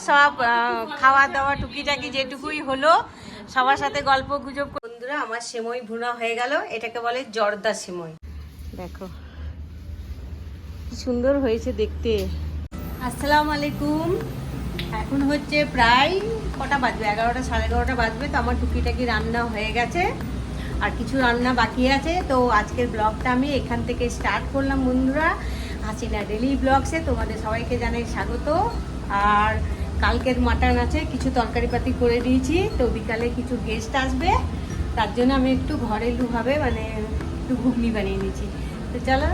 সব খাওয়া দাওয়া টুকিটাকি যেটুকুই হলো সবার সাথে গল্প গুজব। বন্ধুরা আমার সেমই ভুনা হয়ে গেল, এটাকে বলে জর্দা সেমই। দেখো কি সুন্দর হয়েছে দেখতে। আসসালামু আলাইকুম। এখন হচ্ছে প্রায় কটা বাজবে, 11টা 11:30 বাজবে। তো আমার টুকিটাকি রান্না হয়ে গেছে, আর কিছু রান্না বাকি আছে। তো আজকের ব্লগটা আমি এখান থেকে স্টার্ট করলাম বন্ধুরা, হাসিনা ডেলি ব্লগসে তোমাদের সবাইকে জানাই স্বাগত। আর কালকের মাটন আছে, কিছু তরকারিপাতি করে দিয়েছি। তো বিকালে কিছু গেস্ট আসবে, তার জন্য আমি একটু ঘরেলুভাবে মানে একটু ঘুগনি বানিয়ে নিয়েছি। তো চলো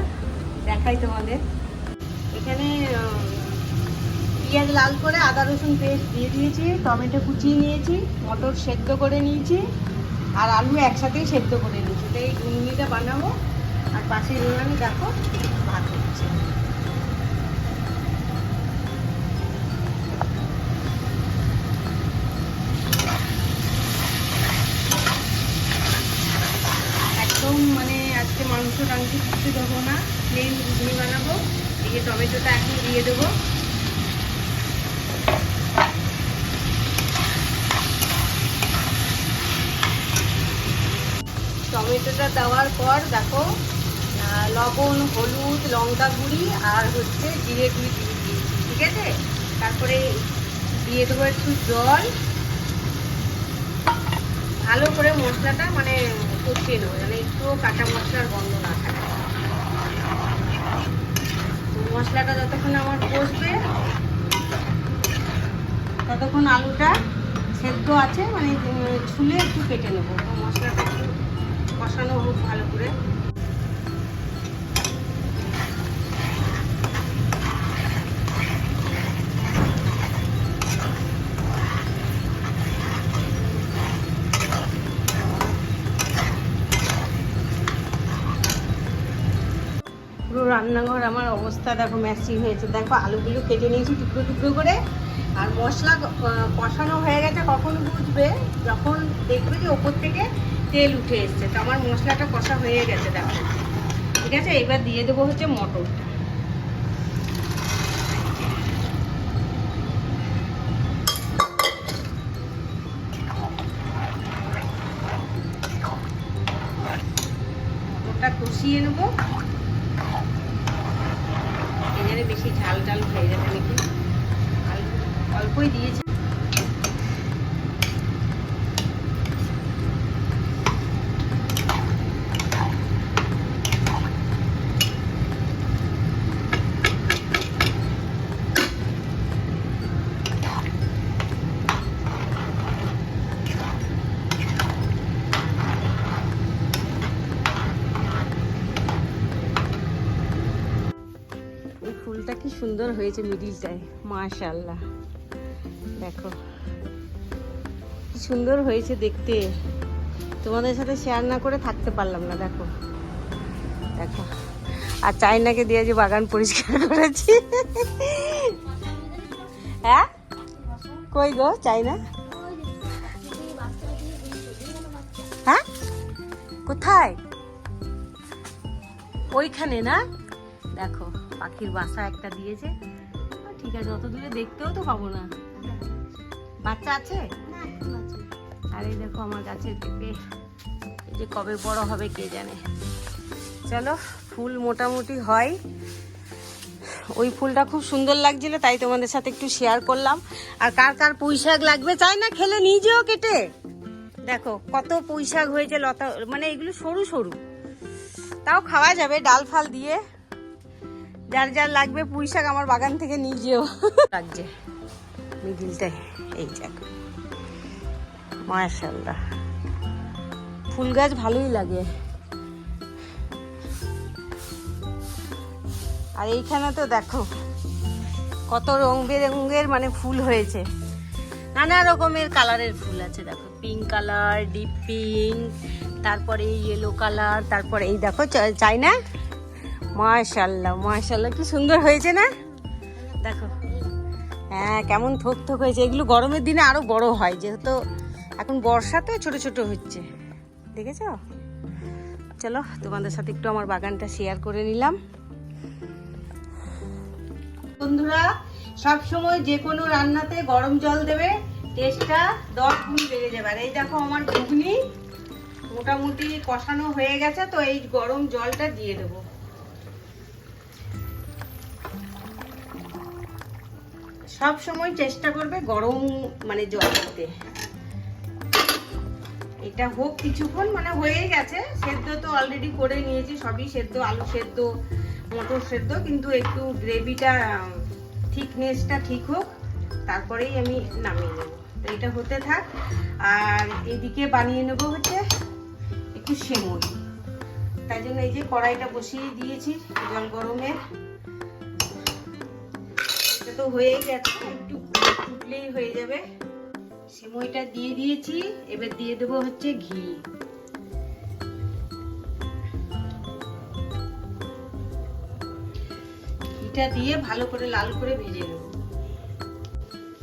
দেখাই তোমাদের। এখানে পেঁয়াজ লাল করে আদা রসুন পেস্ট দিয়ে দিয়েছি, টমেটো কুচিয়ে নিয়েছি, মটর সেদ্ধ করে নিয়েছি, আর আলু একসাথেই সেদ্ধ করে নিয়েছি। তো এই ঘুগনিটা বানাবো। আর পাশে আমি দেখো ভাত হচ্ছে। একদম মানে আজকে মাংস টাংস কিছু দেবো না, প্লেন ঘুগনি বানাবো। এই যে টমেটোটা এখন দিয়ে দেবো। টমেটোটা দেওয়ার পর দেখো লবণ, হলুদ, লঙ্কা গুঁড়ি আর হচ্ছে জিরে গুঁড়ি দিয়ে দিয়েছি, ঠিক আছে। তারপরে দিয়ে দেবো একটু জল, ভালো করে মশলাটা মানে কষিয়ে নেবো, মানে একটুও কাঁচা মশলার গন্ধ না থাকে। তো মশলাটা যতক্ষণ আমার কষবে ততক্ষণ আলুটা সেদ্ধ আছে, মানে ছুলে একটু কেটে নেবো। তো মশলাটা একটু কষানো হোক ভালো করে। পুরো রান্নাঘর আমার অবস্থা দেখো ম্যাসি হয়েছে। দেখো আলুগুলো কেটে নিয়েছি টুকরো টুকরো করে। আর মশলা কষানো হয়ে গেছে কখন বুঝবে, যখন দেখবে যে ওপর থেকে তেল উঠে এসছে। তো আমার মশলাটা কষা হয়ে গেছে দেখো, ঠিক আছে। এবার দিয়ে দেবো হচ্ছে মটরটা। মটরটা কষিয়ে নেবো, এখানে বেশি ঝাল ঝাল হয়ে যাবে নাকি, অল্পই দিয়েছি। ফুলটা কি সুন্দর হয়েছে মিডিলটায়, মাশাআল্লাহ। দেখো কি সুন্দর হয়েছে দেখতে, তোমাদের সাথে শেয়ার না করে থাকতে পারলাম না। দেখো দেখো, আর চাইনাকে দিয়ে যে বাগান পরিষ্কার করেছি। হ্যাঁ কই গো চাইনা? হ্যাঁ কোথায়? ওইখানে না? দেখো পাখির বাসা একটা দিয়েছে, ঠিক আছে। অত দূরে দেখতেও তো পাবো না। বাচ্চা আছে? আর এই দেখো আমার গাছের থেকে এই যে কবে বড় হবে কে জানে। চলো ফুল মোটামুটি হয়। ওই ফুলটা খুব সুন্দর লাগছিল, তাই তোমাদের সাথে একটু শেয়ার করলাম। আর কার কার পুঁই শাক লাগবে চাই না খেলে নিজেও কেটে দেখো কত পুঁই শাক হয়েছে, লতা মানে এগুলো সরু সরু, তাও খাওয়া যাবে ডাল ফাল দিয়ে। যার যার লাগবে পুঁই শাক আমার বাগান থেকে নিজেও লাগছে মিডিলটাই। এই দেখো মাশাআল্লাহ, ফুল গাছ ভালোই লাগে। আর এইখানে তো দেখো কত রং বেরঙের মানে ফুল হয়েছে, নানা রকমের কালারের ফুল আছে। দেখো পিঙ্ক কালার, ডিপ পিঙ্ক, তারপরে ইয়েলো কালার, তারপরে এই দেখো চাইনা। মাশাআল্লাহ মাশাআল্লাহ কি সুন্দর হয়েছে না? দেখো হ্যাঁ কেমন থোক থোক হয়েছে। এগুলো গরমের দিনে আরো বড় হয়, যেহেতু এখন বর্ষাতে ছোট ছোট হচ্ছে, দেখেছ। চলো তোমাদের সাথে একটু আমার বাগানটা শেয়ার করে নিলাম। বন্ধুরা সব সময় যে কোনো রান্নাতে গরম জল দেবে, টেস্টটা 10 গুণ বেড়ে যাবে। আর এই দেখো আমার ঘুগনি মোটামুটি কষানো হয়ে গেছে, তো এই গরম জলটা দিয়ে দেবো। সব সময় চেষ্টা করবে গরম মানে জল দিতে। এটা হোক কিছুক্ষণ, মানে হয়ে গেছে, সেদ্ধ তো অলরেডি করে নিয়েছি, সবই সেদ্ধ, আলু সেদ্ধ, মটর সেদ্ধ, কিন্তু একটু গ্রেভিটা থিকনেসটা ঠিক হোক, তারপরেই আমি নামিয়ে নেব। তো এটা হতে থাক। আর এদিকে বানিয়ে নেব হচ্ছে একটু সেমই। তাই জন্য এই যে কড়াইটা বসিয়ে দিয়েছি জল গরমে। এটা তো হয়েই গেছে, একটু ফুটলেই হয়ে যাবে। সেমইটা দিয়ে দিয়েছি, এবার দিয়ে দেবো হচ্ছে ঘি। ঘিটা দিয়ে ভালো করে লাল করে ভেজে নেব।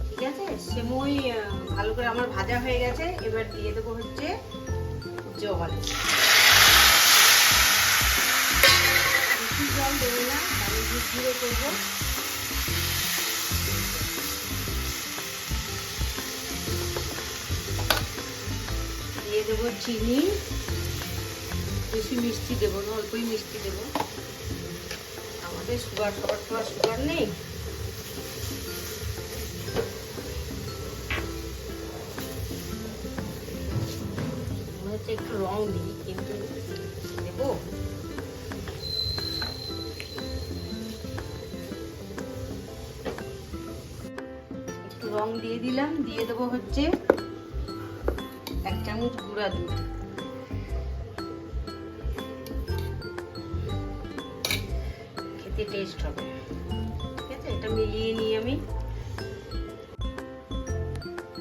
ঠিক আছে, সেমই ভালো করে আমার ভাজা হয়ে গেছে। এবার দিয়ে দেবো হচ্ছে জল। বেশি জল দেবো না, আমি ধীরে করবো। দিয়ে দেবো চিনি, বেশি মিষ্টি দেবো না, অল্পই মিষ্টি দেবো। আমাদের সবার তো আর সুগার নেই। মনে হচ্ছে একটু রং দিই, কিন্তু দেবো। একটু রং দিয়ে দিলাম। দিয়ে দেবো হচ্ছে 1 চামচ গুঁড়া দুধ। খেতে টেস্ট হবে। ঠিক আছে, এটা মিলিয়ে নিই আমি।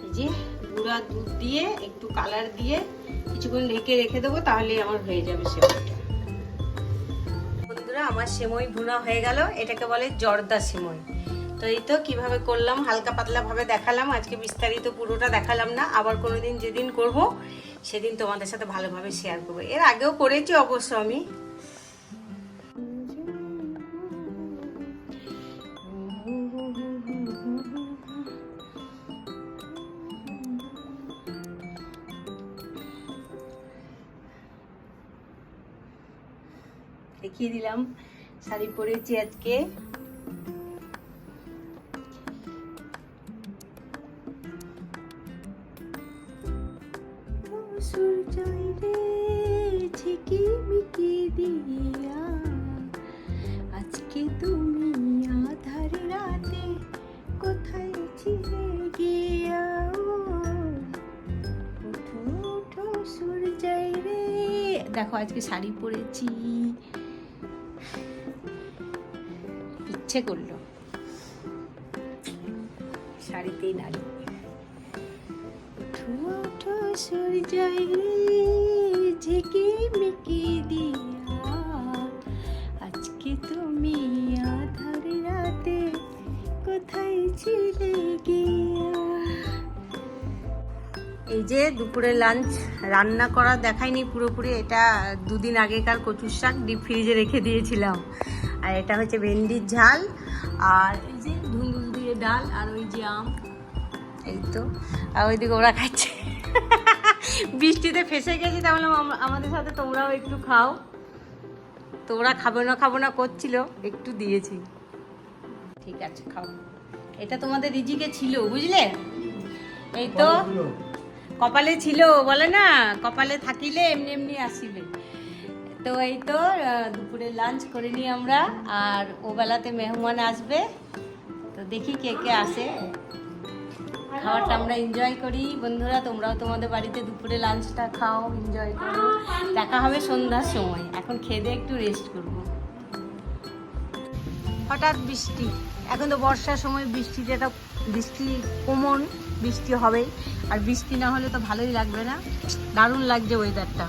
এই যে গুঁড়া দুধ দিয়ে একটু কালার দিয়ে কিছুক্ষণ ঢেকে রেখে দেবো, তাহলেই আমার হয়ে যাবে সেমইটা। বন্ধুরা, আমার সেমই ভুনা হয়ে গেল। এটাকে বলে জর্দা সেমই। তো এই তো কিভাবে করলাম, হালকা পাতলা ভাবে দেখালাম। আজকে বিস্তারিত পুরোটা দেখালাম না, আবার কোনোদিন যেদিন করব সেদিন তোমাদের সাথে ভালোভাবে শেয়ার করবো। এর আগেও করেছি অবশ্য আমি। দেখিয়ে দিলাম শাড়ি পরেছি আজকে। আজকে তুমি আধার রাতে কোথায় ছিলে গিয়া, উঠো উঠো সূর্যাই রে। দেখো আজকে শাড়ি পরেছি, ইচ্ছে করলো শাড়িতেই নাড়ি। উঠো উঠো সূর্যাই রে ঝিকি মিকি দিয়া, আজকে তুমি আধার রাতে কোথায় ছিলে গিয়া। এই যে দুপুরে লাঞ্চ রান্না করা দেখাইনি পুরোপুরি। এটা 2 দিন আগেকার কচুর শাক ডিপ ফ্রিজে রেখে দিয়েছিলাম। আর এটা হচ্ছে ভেন্ডির ঝাল, আর এই যে ধুন্দুল দিয়ে ডাল, আর ওই যে আম। এই তো, আর ওইদিকে ওরা খাচ্ছে। বৃষ্টিতে ফেসে গেছি, তাহলে আমাদের সাথে তোমরাও একটু খাও। তো ওরা খাবো না করছিল, একটু দিয়েছি। ঠিক আছে, খাও। এটা তোমাদের রিজিকে ছিল, বুঝলে? এই তো কপালে ছিল, বলে না কপালে থাকিলে এমনি এমনি আসিবে। তো এই তো দুপুরে লাঞ্চ করে নিই আমরা, আর ও বেলাতে মেহমান আসবে। তো দেখি কে কে আসে, খাওয়াটা আমরা এনজয় করি। বন্ধুরা, তোমরাও তোমাদের বাড়িতে দুপুরে লাঞ্চটা খাও, এনজয় করো। দেখা হবে সন্ধ্যার সময়। এখন খেয়ে দিয়ে একটু রেস্ট করবো। হঠাৎ বৃষ্টি, এখন তো বর্ষার সময়, বৃষ্টি কমন, বৃষ্টি হবেই। আর বৃষ্টি না হলে তো ভালোই লাগবে না। দারুণ লাগছে ওয়েদারটা,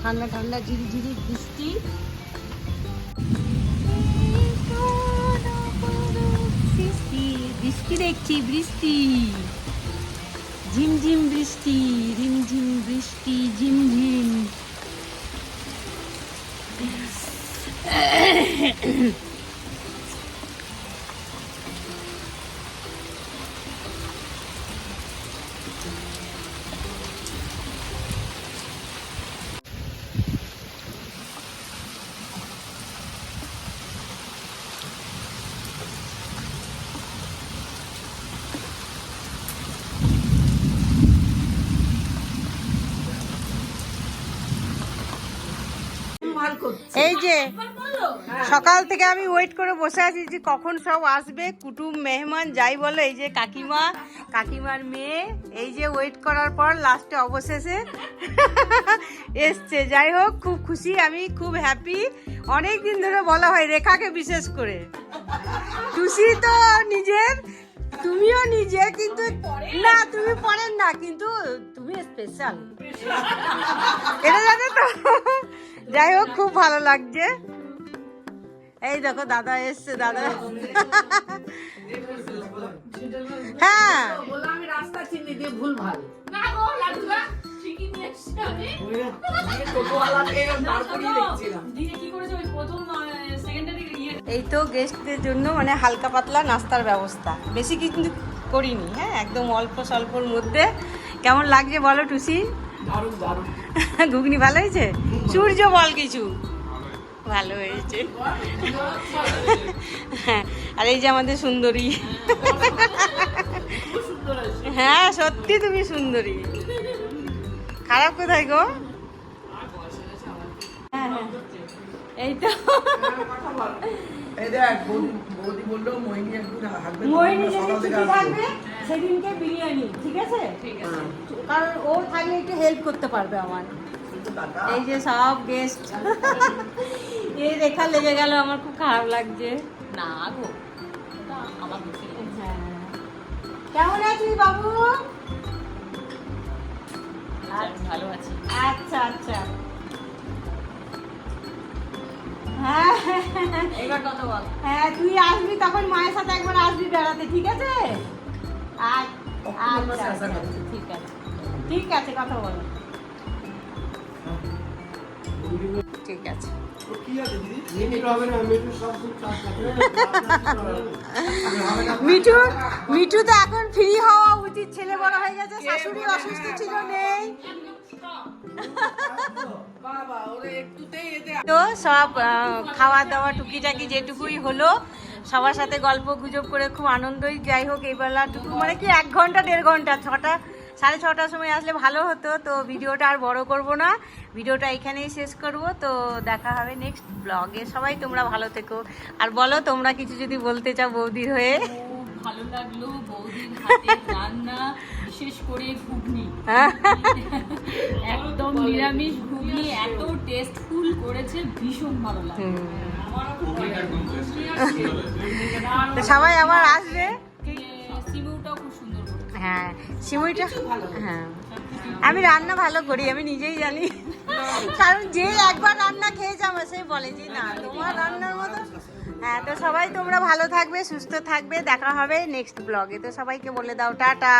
ঠান্ডা ঠান্ডা ঝিরিঝিরি বৃষ্টি। বৃষ্টি দেখছি, বৃষ্টি, ঝিমঝিম বৃষ্টি, রিমঝিম বৃষ্টি, ঝিমঝিম। এই যে সকাল থেকে আমি ওয়েট করে বসে আছি যে কখন সব আসবে, কুটুম মেহমান যাই বলো। এই যে কাকিমা, কাকিমার মেয়ে, এই যে ওয়েট করার পর লাস্টে অবশেষে এসছে। যাই হোক, খুব খুশি আমি, খুব হ্যাপি। অনেক দিন ধরে বলা হয়, রেখাকে বিশেষ করে। খুশি তো নিজের, তুমিও নিজের, কিন্তু না তুমি পড়েন না, কিন্তু তুমি স্পেশাল, এটা জানো তো। যাই হোক, খুব ভালো লাগছে। এই দেখো দাদা এসছে, দাদা। হ্যাঁ এই তো গেস্টদের জন্য মানে হালকা পাতলা নাস্তার ব্যবস্থা, বেশি কিন্তু করিনি। হ্যাঁ, একদম অল্প স্বল্পর মধ্যে। কেমন লাগছে বলো টুসি? ঘুগনি ভালো হয়েছে? সূর্য বল কিছু। ভালো হয়েছে। আর এই যে আমাদের সুন্দরী। হ্যাঁ সত্যি তুমি সুন্দরী, খারাপ কোথায় গো? হ্যাঁ হ্যাঁ এই তো মোহিনী যেদিন ছুটি থাকবে সেদিনকে বিরিয়ানি, ঠিক আছে? কারণ ও থাকলে একটু হেল্প করতে পারবে আমার। এই যে সব গেস্ট, এই রেখা লেগে গেল, আমার খুব খারাপ লাগছে। না গো, হ্যাঁ। কেমন আছিস বাবু? ভালো আছি। আচ্ছা আচ্ছা, হ্যাঁ এবার কথা বল। হ্যাঁ তুই আসবি তখন মায়ের সাথে একবার আসবি বেড়াতে, ঠিক আছে? আচ্ছা ঠিক আছে, ঠিক আছে, কথা বলো। ঠিক আছে। মিঠু, মিঠু তো এখন ফ্রি হওয়া উচিত, ছেলে বড় হয়ে গেছে, শাশুড়ি অসুস্থ ছিল, নেই তো। সব খাওয়া দাওয়া টুকিটাকি যেটুকুই হলো, সবার সাথে গল্প গুজব করে খুব আনন্দই। যাই হোক, এই বেলাটুকু মানে কি 1 ঘন্টা 1.5 ঘন্টা, 6টা 6:30টার সময় আসলে ভালো হতো। তো ভিডিওটা আর বড় করব না, ভিডিওটা এখানেই শেষ করব। তো দেখা হবে নেক্সট ব্লগে। সবাই তোমরা ভালো থেকো। আর বলো তোমরা কিছু যদি বলতে চাও বৌদির হয়ে। ভালো লাগলো বৌদির হাতের রান্না, বিশেষ করে ঘুগনি। একদম নিরামিষ ঘুগনি, এত টেস্টফুল করেছে, ভীষণ ভালো লাগে। সবাই আবার আসবে। সিমুটাও খুব সুন্দর করে। হ্যাঁ সিমুইটা, হ্যাঁ আমি রান্না ভালো করি, আমি নিজেই জানি। কারণ যে একবার রান্না খেয়েছে আমার, সে বলে যে না তোমার রান্নার মতো। হ্যাঁ, তো সবাই তোমরা ভালো থাকবে, সুস্থ থাকবে, দেখা হবে নেক্সট ব্লগে। তো সবাইকে বলে দাও টাটা।